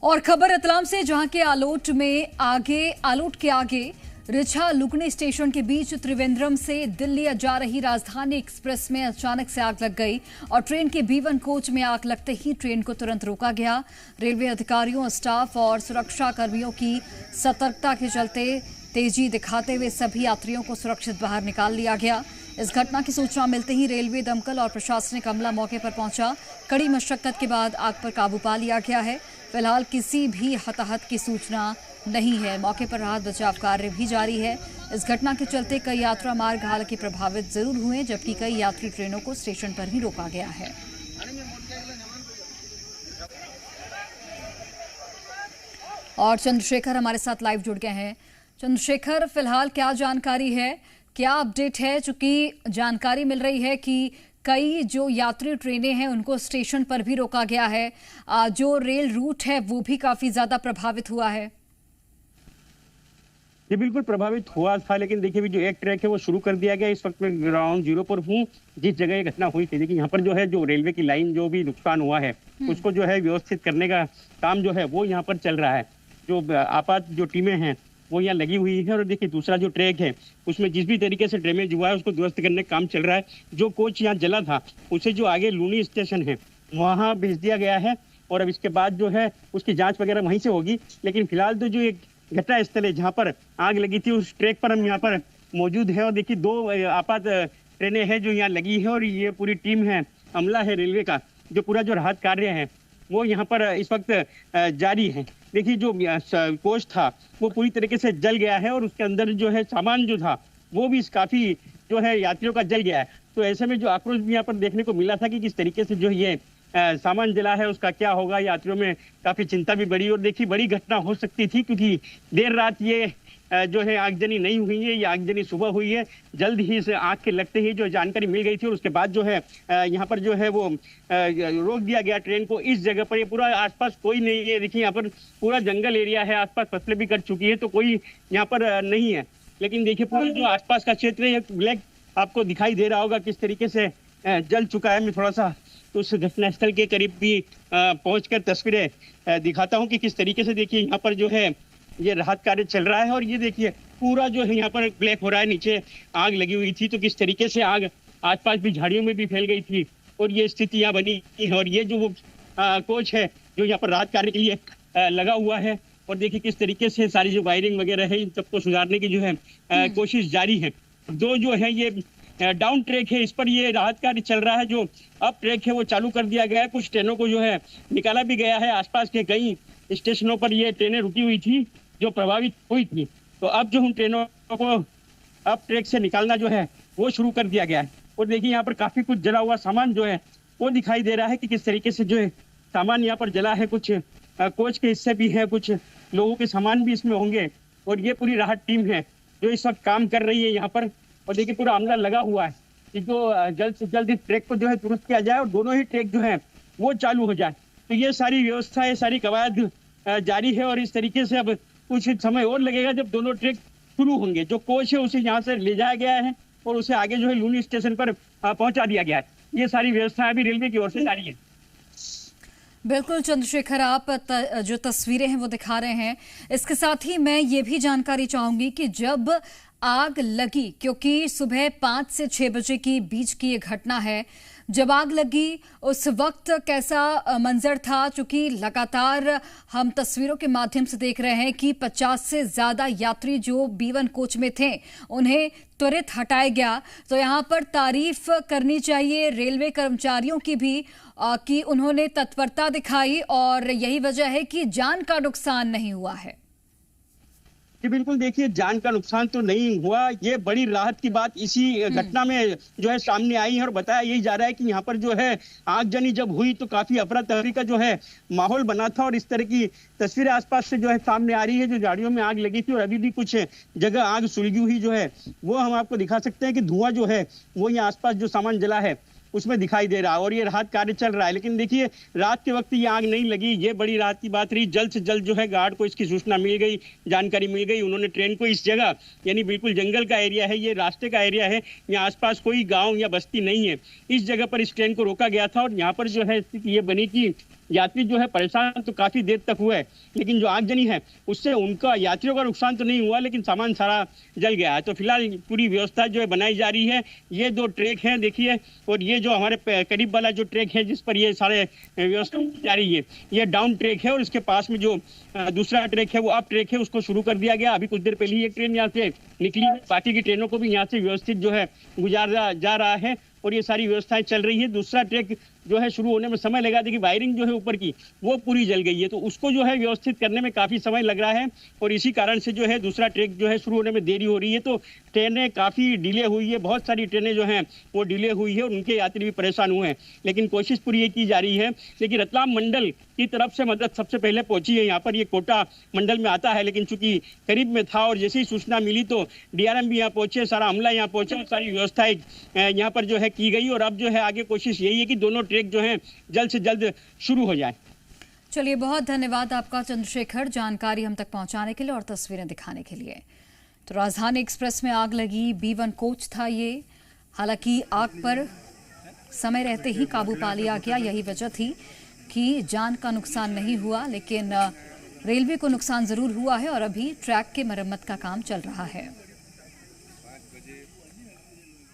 और खबर रतलाम से, जहां के आलोट के आगे रिछा लुकनी स्टेशन के बीच त्रिवेंद्रम से दिल्ली जा रही राजधानी एक्सप्रेस में अचानक से आग लग गई और ट्रेन के B1 कोच में आग लगते ही ट्रेन को तुरंत रोका गया। रेलवे अधिकारियों, स्टाफ और सुरक्षा कर्मियों की सतर्कता के चलते तेजी दिखाते हुए सभी यात्रियों को सुरक्षित बाहर निकाल लिया गया। इस घटना की सूचना मिलते ही रेलवे, दमकल और प्रशासनिक अमला मौके पर पहुंचा। कड़ी मशक्कत के बाद आग पर काबू पा लिया गया है। फिलहाल किसी भी हताहत की सूचना नहीं है। मौके पर राहत बचाव कार्य भी जारी है। इस घटना के चलते कई यात्रा मार्ग हालांकि प्रभावित जरूर हुए, जबकि कई यात्री ट्रेनों को स्टेशन पर ही रोका गया है। और चंद्रशेखर हमारे साथ लाइव जुड़ गए हैं। चंद्रशेखर, फिलहाल क्या जानकारी है, क्या अपडेट है? चूंकि जानकारी मिल रही है कि कई जो यात्री ट्रेनें हैं उनको स्टेशन पर भी रोका गया है, जो रेल रूट है वो भी काफी ज्यादा प्रभावित हुआ है। ये बिल्कुल प्रभावित हुआ था, लेकिन देखिए भी जो एक ट्रैक है वो शुरू कर दिया गया। इस वक्त मैं ग्राउंड जीरो पर हूँ, जिस जगह ये घटना हुई थी। देखिए यहाँ पर जो है, जो रेलवे की लाइन जो भी नुकसान हुआ है उसको जो है व्यवस्थित करने का काम जो है वो यहाँ पर चल रहा है। जो आपात जो टीमें हैं वो यहाँ लगी हुई है। और देखिए दूसरा जो ट्रैक है उसमें जिस भी तरीके से डैमेज हुआ है उसको दुरुस्त करने का काम चल रहा है। जो कोच यहाँ जला था उसे जो आगे लूनी स्टेशन है वहाँ भेज दिया गया है और अब इसके बाद जो है उसकी जांच वगैरह वहीं से होगी। लेकिन फिलहाल तो जो एक घटना स्थल है जहाँ पर आग लगी थी उस ट्रैक पर हम यहाँ पर मौजूद है। और देखिए दो आपात ट्रेनें हैं जो यहाँ लगी है और ये पूरी टीम है, अमला है रेलवे का, जो पूरा जो राहत कार्य है वो यहाँ पर इस वक्त जारी है। देखिए जो कोच था वो पूरी तरीके से जल गया है और उसके अंदर जो है सामान जो था वो भी काफी जो है यात्रियों का जल गया है। तो ऐसे में जो आक्रोश भी यहाँ पर देखने को मिला था कि किस तरीके से जो ये सामान जला है उसका क्या होगा, यात्रियों में काफी चिंता भी बढ़ी। और देखिए बड़ी घटना हो सकती थी क्योंकि देर रात ये जो है आगजनी नहीं हुई है, ये आगजनी सुबह हुई है। जल्द ही इस आग के लगते ही जो जानकारी मिल गई थी और उसके बाद जो है यहाँ पर जो है वो रोक दिया गया ट्रेन को इस जगह पर। ये पूरा आसपास कोई नहीं है। देखिए यहाँ पर पूरा जंगल एरिया है, आसपास फसलें भी कट चुकी है तो कोई यहाँ पर नहीं है। लेकिन देखिए पूरा जो आसपास का क्षेत्र है ब्लैक आपको दिखाई दे रहा होगा किस तरीके से जल चुका है। मैं थोड़ा सा तो उस घटनास्थल के करीब भी पहुंचकर तस्वीरें दिखाता हूं कि किस तरीके से देखिए यहाँ पर जो है ये राहत कार्य चल रहा है। और ये देखिए पूरा जो है यहाँ पर ब्लैक हो रहा है, नीचे आग लगी हुई थी तो किस तरीके से आग आसपास भी झाड़ियों में भी फैल गई थी और ये स्थिति यहाँ बनी है। और ये जो वो कोच है जो यहाँ पर राहत कार्य के लिए लगा हुआ है और देखिए किस तरीके से सारी जो वायरिंग वगैरह है इन सबको सुधारने की जो है कोशिश जारी है। दो जो है ये डाउन ट्रैक है इस पर ये राहत कार्य चल रहा है। जो अप ट्रैक है वो चालू कर दिया गया है। कुछ ट्रेनों को जो है निकाला भी गया है। आसपास के कई स्टेशनों पर ये ट्रेनें रुकी हुई थी जो प्रभावित हुई थी। तो अब जो उन ट्रेनों को अप ट्रैक से निकालना जो है वो शुरू कर दिया गया है। और देखिए यहाँ पर काफी कुछ जला हुआ सामान जो है वो दिखाई दे रहा है कि किस तरीके से जो है सामान यहाँ पर जला है। कुछ कोच के हिस्से भी है, कुछ लोगों के सामान भी इसमें होंगे। और ये पूरी राहत टीम है जो इस वक्त काम कर रही है यहाँ पर। और देखिए पूरा अमला लगा हुआ है कि जो जल्द से जल्द इस ट्रैक को जो है दुरुस्त किया जाए और दोनों ही ट्रैक जो है वो चालू हो जाए। तो ये सारी व्यवस्था, ये सारी कवायद जारी है और इस तरीके से अब कुछ समय और लगेगा जब दोनों ट्रैक शुरू होंगे। जो कोच है उसे यहाँ से ले जाया गया है और उसे आगे जो है लूनी स्टेशन पर पहुंचा दिया गया है। ये सारी व्यवस्था अभी रेलवे की ओर से जारी है। बिल्कुल चंद्रशेखर, आप जो तस्वीरें हैं वो दिखा रहे हैं। इसके साथ ही मैं ये भी जानकारी चाहूंगी कि जब आग लगी, क्योंकि सुबह 5 से 6 बजे की बीच की ये घटना है, जब आग लगी उस वक्त कैसा मंजर था? चूंकि लगातार हम तस्वीरों के माध्यम से देख रहे हैं कि 50 से ज्यादा यात्री जो B1 कोच में थे उन्हें त्वरित हटाया गया। तो यहाँ पर तारीफ करनी चाहिए रेलवे कर्मचारियों की भी कि उन्होंने तत्परता दिखाई और यही वजह है कि जान का नुकसान नहीं हुआ है। जी बिल्कुल, देखिए जान का नुकसान तो नहीं हुआ। ये बड़ी राहत की बात इसी घटना में जो है सामने आई है और बताया यही जा रहा है कि यहाँ पर जो है आगजनी जब हुई तो काफी अफरा तफरी का जो है माहौल बना था। और इस तरह की तस्वीरें आसपास से जो है सामने आ रही है। जो झाड़ियों में आग लगी थी और अभी भी कुछ जगह आग सुलगी हुई जो है वो हम आपको दिखा सकते हैं कि धुआं जो है वो यहाँ आसपास जो सामान जला है उसमें दिखाई दे रहा है और ये राहत कार्य चल रहा है। लेकिन देखिए रात के वक्त ये आग नहीं लगी, ये बड़ी राहत की बात रही। जल्द से जल्द जो है गार्ड को इसकी सूचना मिल गई, जानकारी मिल गई। उन्होंने ट्रेन को इस जगह, यानी बिल्कुल जंगल का एरिया है, ये रास्ते का एरिया है, यहाँ आसपास कोई गाँव या बस्ती नहीं है, इस जगह पर इस ट्रेन को रोका गया था। और यहाँ पर जो है स्थिति ये बनी कि यात्री जो है परेशान तो काफी देर तक हुए, लेकिन जो आगजनी है उससे उनका यात्रियों का नुकसान तो नहीं हुआ, लेकिन सामान सारा जल गया है। तो फिलहाल पूरी व्यवस्था जो है बनाई जा रही है। ये 2 ट्रैक हैं देखिए, और ये जो हमारे करीब वाला जो ट्रैक है जिस पर ये सारे व्यवस्था की जा रही है, ये डाउन ट्रैक है, और इसके पास में जो दूसरा ट्रैक है वो अप ट्रैक है, उसको शुरू कर दिया गया। अभी कुछ देर पहले ही एक ट्रेन यहाँ से निकली है, बाकी की ट्रेनों को भी यहाँ से व्यवस्थित जो है गुजारा जा रहा है और ये सारी व्यवस्थाएं चल रही है। दूसरा ट्रैक जो है शुरू होने में समय लगा, देखिए वायरिंग जो है ऊपर की वो पूरी जल गई है, तो उसको जो है व्यवस्थित करने में काफी समय लग रहा है, और इसी कारण से जो है दूसरा ट्रैक जो है शुरू होने में देरी हो रही है। तो ट्रेनें काफी डिले हुई है, बहुत सारी ट्रेनें जो हैं वो डिले हुई है और उनके यात्री भी परेशान हुए हैं, लेकिन कोशिश पूरी ये की जा रही है। लेकिन रतलाम मंडल की तरफ से मदद सबसे पहले पहुंची है यहाँ पर। ये कोटा मंडल में आता है, लेकिन चूंकि करीब में था और जैसे ही सूचना मिली तो डीआरएम भी यहाँ पहुंचे, सारा अमला यहाँ पहुंचा, सारी व्यवस्थाएं यहाँ पर जो है की गई, और अब जो है आगे कोशिश यही है कि दोनों ट्रैक जो है जल्द से जल्द शुरू हो जाए। चलिए, बहुत धन्यवाद आपका चंद्रशेखर, जानकारी हम तक पहुंचाने के लिए और तस्वीरें दिखाने के लिए। तो राजधानी एक्सप्रेस में आग लगी, B1 कोच था ये। हालांकि आग पर समय रहते ही काबू पा लिया गया। यही वजह थी कि जान का नुकसान नहीं हुआ, लेकिन रेलवे को नुकसान जरूर हुआ है और अभी ट्रैक के मरम्मत का काम चल रहा है।